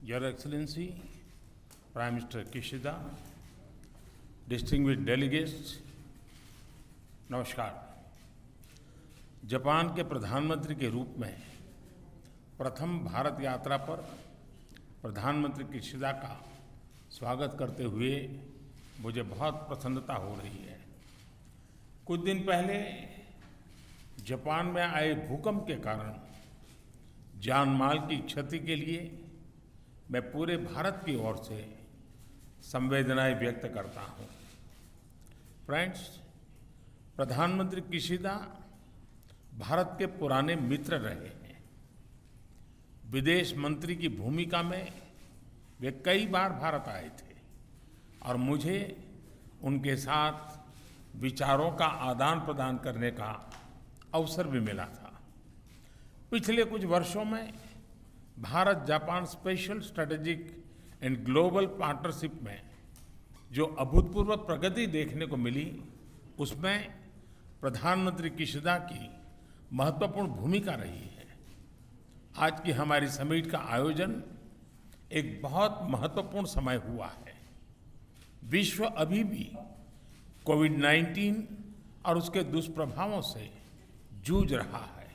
Your Excellency, Prime Minister Kishida, distinguished delegates, नमस्कार। Japan के प्रधानमंत्री के रूप में प्रथम भारत यात्रा पर प्रधानमंत्री किशिदा का स्वागत करते हुए मुझे बहुत प्रसन्नता हो रही है। कुछ दिन पहले जापान में आए भूकंप के कारण जान माल की क्षति के लिए मैं पूरे भारत की ओर से संवेदनाएं व्यक्त करता हूं। फ्रेंड्स, प्रधानमंत्री किशिदा भारत के पुराने मित्र रहे हैं। विदेश मंत्री की भूमिका में वे कई बार भारत आए थे और मुझे उनके साथ विचारों का आदान प्रदान करने का अवसर भी मिला था। पिछले कुछ वर्षों में Bharat Japan special strategic and global partnership में जो अभूतपूर्व प्रगति देखने को मिली, उसमें प्रधानमंत्री किशिदा की महत्वपूर्ण भूमिका रही है। आज की हमारी समिट का आयोजन एक बहुत महत्वपूर्ण समय हुआ है। विश्व अभी भी कोविड-19 और उसके दुष्प्रभावों से जूझ रहा है।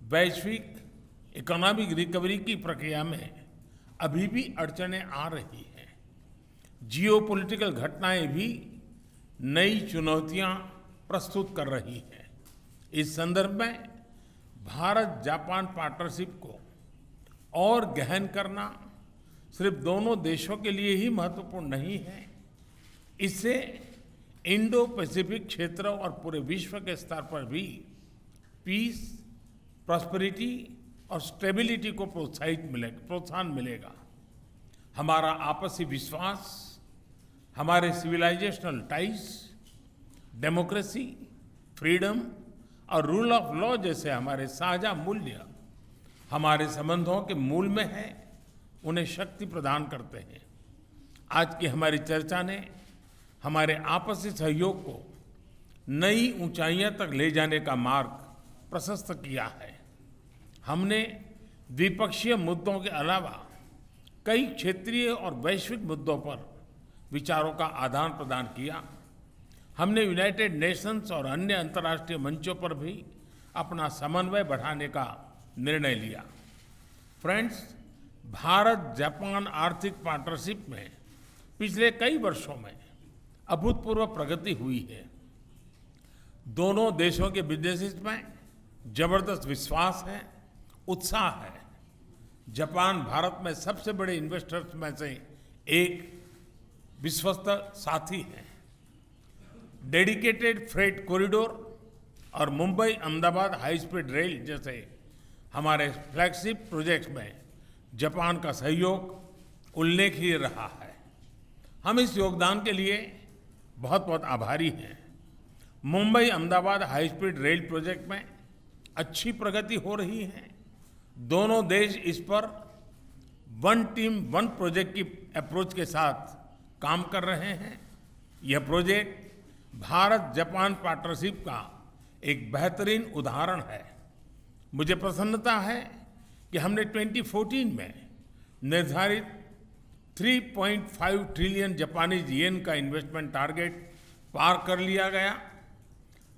वैश्विक इकोनॉमिक रिकवरी की प्रक्रिया में अभी भी अड़चनें आ रही हैं। जियोपॉलिटिकल घटनाएं भी नई चुनौतियां प्रस्तुत कर रही हैं। इस संदर्भ में भारत जापान पार्टनरशिप को और गहन करना सिर्फ दोनों देशों के लिए ही महत्वपूर्ण नहीं है, इससे इंडो पैसिफिक क्षेत्र और पूरे विश्व के स्तर पर भी पीस, प्रॉस्पेरिटी और स्टेबिलिटी को प्रोत्साहन मिलेगा। हमारा आपसी विश्वास, हमारे सिविलाइजेशनल टाइज, डेमोक्रेसी, फ्रीडम और रूल ऑफ लॉ जैसे हमारे साझा मूल्य हमारे संबंधों के मूल में है, उन्हें शक्ति प्रदान करते हैं। आज की हमारी चर्चा ने हमारे आपसी सहयोग को नई ऊंचाइयों तक ले जाने का मार्ग प्रशस्त किया है। हमने द्विपक्षीय मुद्दों के अलावा कई क्षेत्रीय और वैश्विक मुद्दों पर विचारों का आदान प्रदान किया। हमने यूनाइटेड नेशंस और अन्य अंतर्राष्ट्रीय मंचों पर भी अपना समन्वय बढ़ाने का निर्णय लिया। फ्रेंड्स, भारत जापान आर्थिक पार्टनरशिप में पिछले कई वर्षों में अभूतपूर्व प्रगति हुई है। दोनों देशों के बिजनेसेस में जबरदस्त विश्वास है, उत्साह है। जापान भारत में सबसे बड़े इन्वेस्टर्स में से एक विश्वस्त साथी है। डेडिकेटेड फ्रेट कॉरिडोर और Mumbai Ahmedabad high speed rail जैसे हमारे फ्लैगशिप प्रोजेक्ट्स में जापान का सहयोग उल्लेखनीय रहा है। हम इस योगदान के लिए बहुत बहुत आभारी हैं। Mumbai Ahmedabad high speed rail project में अच्छी प्रगति हो रही है। दोनों देश इस पर वन टीम वन प्रोजेक्ट की अप्रोच के साथ काम कर रहे हैं। यह प्रोजेक्ट भारत जापान पार्टनरशिप का एक बेहतरीन उदाहरण है। मुझे प्रसन्नता है कि हमने 2014 में निर्धारित 3.5 ट्रिलियन जापानीज येन का इन्वेस्टमेंट टारगेट पार कर लिया गया।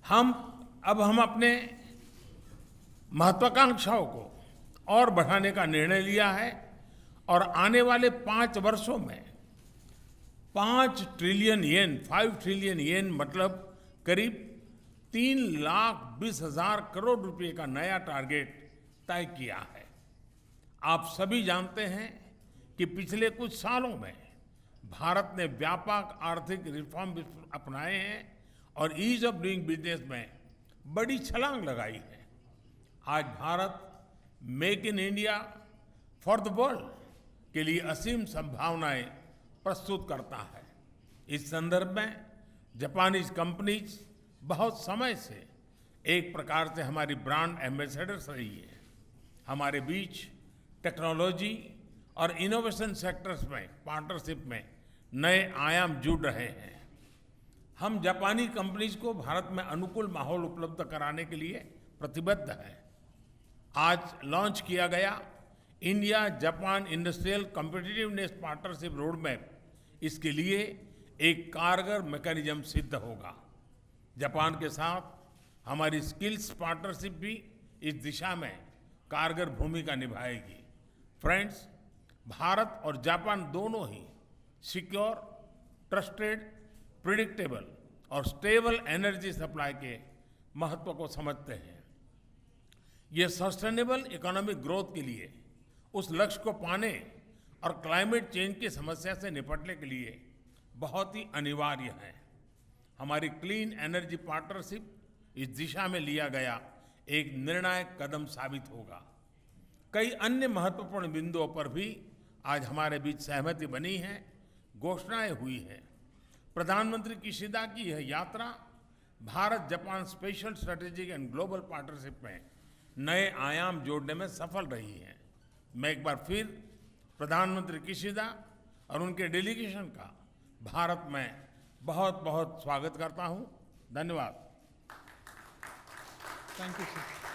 अब हम अपने महत्वाकांक्षाओं को और बढ़ाने का निर्णय लिया है और आने वाले 5 वर्षों में 5 ट्रिलियन येन, 5 ट्रिलियन येन मतलब करीब 3,20,000 करोड़ रुपए का नया टारगेट तय किया है। आप सभी जानते हैं कि पिछले कुछ सालों में भारत ने व्यापक आर्थिक रिफॉर्म अपनाए हैं और ईज ऑफ डूइंग बिजनेस में बड़ी छलांग लगाई है। आज Bharat make in India for the world के लिए असीम संभावनाएं प्रस्तुत करता है। इस संदर्भ में जापानीज कंपनीज बहुत समय से एक प्रकार से हमारी ब्रांड एम्बेसडर्स रही है। हमारे बीच टेक्नोलॉजी और इनोवेशन सेक्टर्स में पार्टनरशिप में नए आयाम जुड़ रहे हैं। हम जापानी कंपनीज को भारत में अनुकूल माहौल उपलब्ध कराने के लिए प्रतिबद्ध हैं। आज लॉन्च किया गया India Japan industrial competitiveness partnership road map इसके लिए एक कारगर मैकेनिज्म सिद्ध होगा। जापान के साथ हमारी स्किल्स पार्टनरशिप भी इस दिशा में कारगर भूमिका निभाएगी। फ्रेंड्स, भारत और जापान दोनों ही सिक्योर, ट्रस्टेड, प्रिडिक्टेबल और स्टेबल एनर्जी सप्लाई के महत्व को समझते हैं। ये सस्टेनेबल इकोनॉमिक ग्रोथ के लिए, उस लक्ष्य को पाने और क्लाइमेट चेंज की समस्या से निपटने के लिए बहुत ही अनिवार्य है। हमारी क्लीन एनर्जी पार्टनरशिप इस दिशा में लिया गया एक निर्णायक कदम साबित होगा। कई अन्य महत्वपूर्ण बिंदुओं पर भी आज हमारे बीच सहमति बनी है, घोषणाएं हुई हैं। प्रधानमंत्री किशिदा की यह यात्रा Bharat Japan special strategic and global partnership में नए आयाम जोड़ने में सफल रही है। मैं एक बार फिर प्रधानमंत्री किशिदा और उनके डेलीगेशन का भारत में बहुत बहुत स्वागत करता हूं। धन्यवाद। Thank you sir.